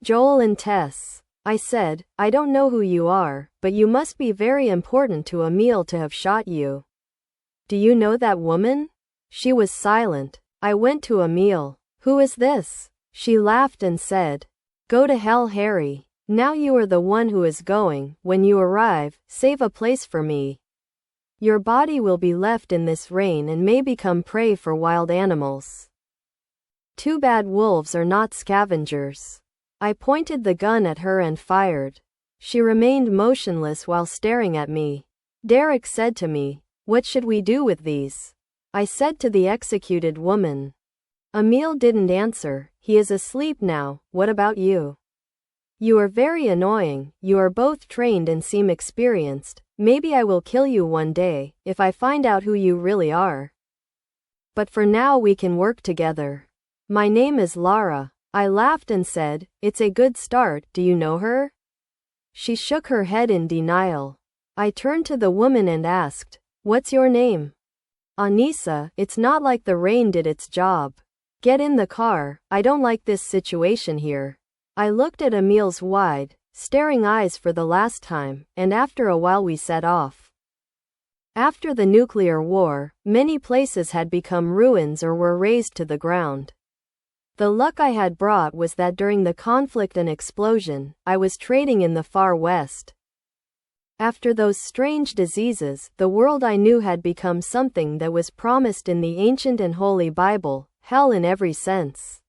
Joel and Tess. I said, I don't know who you are, but you must be very important to Emeil to have shot you. Do you know that woman? She was silent. I went to Emeil. Who is this? She laughed and said, Go to hell, Harry. Now you are the one who is going. When you arrive, save a place for me. Your body will be left in this rain and may become prey for wild animals. Too bad wolves are not scavengers. I pointed the gun at her and fired. She remained motionless while staring at me. Derek said to me, What should we do with these? I said to the executed woman. Emeil didn't answer. He is asleep now. What about you? You are very annoying. You are both trained and seem experienced. Maybe I will kill you one day, if I find out who you really are. But for now we can work together. My name is Lara. I laughed and said, It's a good start. Do you know her? She shook her head in denial. I turned to the woman and asked, What's your name? Anissa. It's not like the rain did its job. Get in the car. I don't like this situation here. I looked at Emeil's wide, staring eyes for the last time, and after a while we set off. After the nuclear war, many places had become ruins or were razed to the ground. The luck I had brought was that during the conflict and explosion, I was trading in the far west. After those strange diseases, the world I knew had become something that was promised in the ancient and holy Bible, hell in every sense.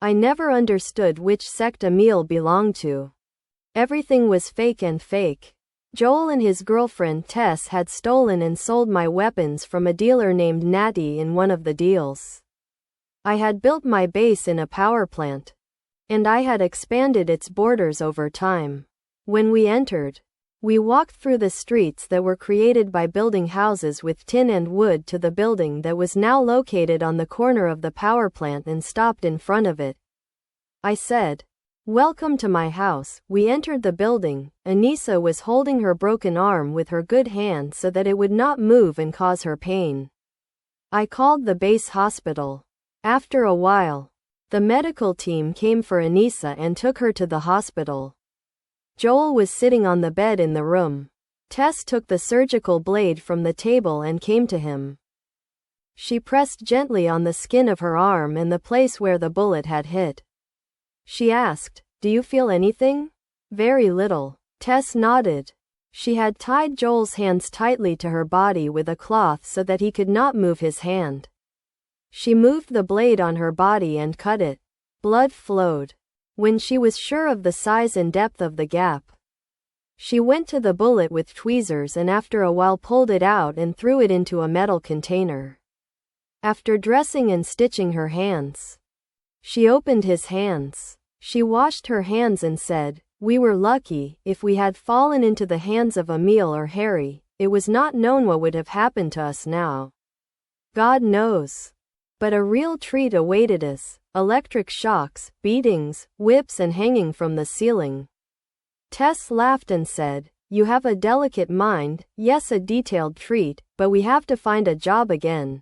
I never understood which sect Emeil belonged to. Everything was fake and fake. Joel and his girlfriend Tess had stolen and sold my weapons from a dealer named Natty in one of the deals. I had built my base in a power plant. And I had expanded its borders over time. When we entered, we walked through the streets that were created by building houses with tin and wood to the building that was now located on the corner of the power plant and stopped in front of it. I said, Welcome to my house. We entered the building. Anissa was holding her broken arm with her good hand so that it would not move and cause her pain. I called the base hospital. After a while, the medical team came for Anissa and took her to the hospital. Joel was sitting on the bed in the room. Tess took the surgical blade from the table and came to him. She pressed gently on the skin of her arm and the place where the bullet had hit. She asked, Do you feel anything? Very little. Tess nodded. She had tied Joel's hands tightly to her body with a cloth so that he could not move his hand. She moved the blade on her body and cut it. Blood flowed. When she was sure of the size and depth of the gap, she went to the bullet with tweezers and after a while pulled it out and threw it into a metal container. After dressing and stitching her hands, she opened his hands. She washed her hands and said, We were lucky. If we had fallen into the hands of Emeil or Harry, it was not known what would have happened to us now. God knows. But a real treat awaited us. Electric shocks, beatings, whips and hanging from the ceiling. Tess laughed and said, You have a delicate mind. Yes, a detailed treat, but we have to find a job again.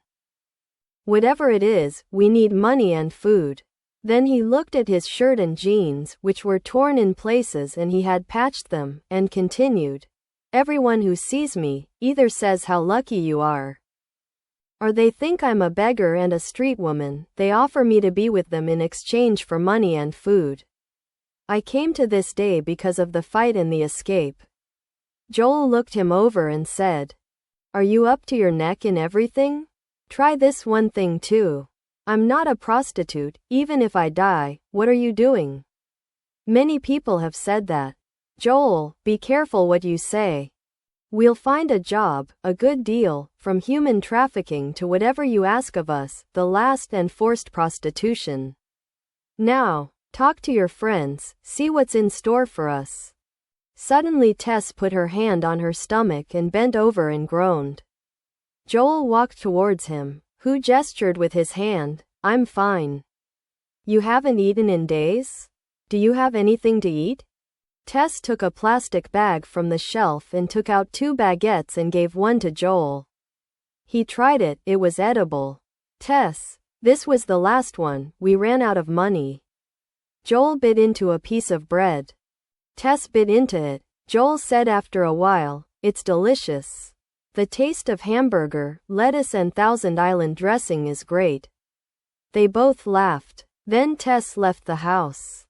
Whatever it is, we need money and food. Then he looked at his shirt and jeans, which were torn in places and he had patched them, and continued, Everyone who sees me, either says how lucky you are, or they think I'm a beggar and a street woman. They offer me to be with them in exchange for money and food. I came to this day because of the fight and the escape. Joel looked him over and said, Are you up to your neck in everything? Try this one thing too. I'm not a prostitute. Even if I die, what are you doing? Many people have said that. Joel, be careful what you say. We'll find a job, a good deal, from human trafficking to whatever you ask of us, the last and forced prostitution. Now, talk to your friends, see what's in store for us. Suddenly Tess put her hand on her stomach and bent over and groaned. Joel walked towards him, who gestured with his hand, I'm fine. You haven't eaten in days? Do you have anything to eat? Tess took a plastic bag from the shelf and took out 2 baguettes and gave one to Joel. He tried it, it was edible. Tess, this was the last one, we ran out of money. Joel bit into a piece of bread. Tess bit into it. Joel said after a while, "It's delicious. The taste of hamburger, lettuce and Thousand Island dressing is great." They both laughed. Then Tess left the house.